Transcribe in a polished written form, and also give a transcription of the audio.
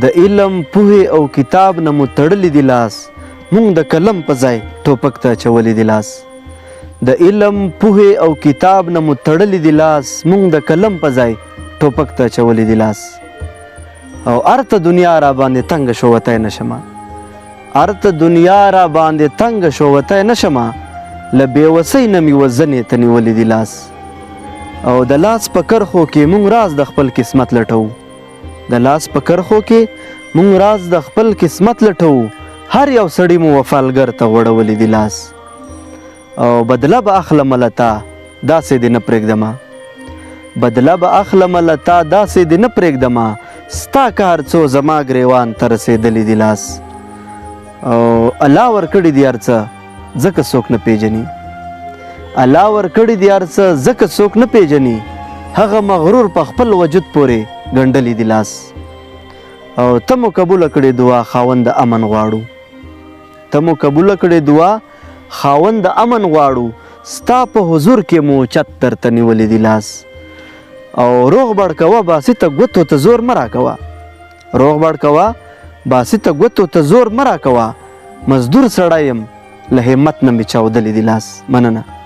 د علم پوهې او کتاب نه مو تړلی دی لاس مونږ د قلم په ځای ټوپک ته اچولی دی لاس د علم پوهې او کتاب نه مو تړلی دی لاس مونږ د قلم په ځای ټوپک ته اچولی دی لاس او ارته دنیا را باندې تنګ شو وتی نشمه ارته دنیا را باندې تنګ شو وتی نشمه له بېوسۍ نه مې وزنې ته نیولی دی لاس او د لاس په کرښو کې مونږ راز د خپل قسمت لټوو د لاس په کرښو کې مونږ راز د خپل قسمت لټوو هر یو سړي مو وفالګر ته غوړولی دی لاس او بدله به اخلمه له تا داسې دې نه پرېږدمه بدله به اخلمه له تا داسې دې نه پرېږدمه ستا کار څو زما ګریوان ته رسېدلی دی لاس او الله ورکړي دي هر څه ځکه څوک نه پیژني الله ورکړي دي هر څه ځکه څوک نه پیژني هغه مغرور په خپل وجود پورې ګنډلی دی لاس او ته مو قبوله کړې دعا خاوند د امن غواړو ته مو قبوله کړې دعا خاوند د امن غواړو ستا په حضور کې مو چت درته نیولی دی لاس او روغ بړ کوه باسته ګوتو ته زور مه راکوه روغ بړ کوه باسته ګوتو ته زور مه راکوه مزدور سړی یم له همت نه مې چاودلی دی لاس مننه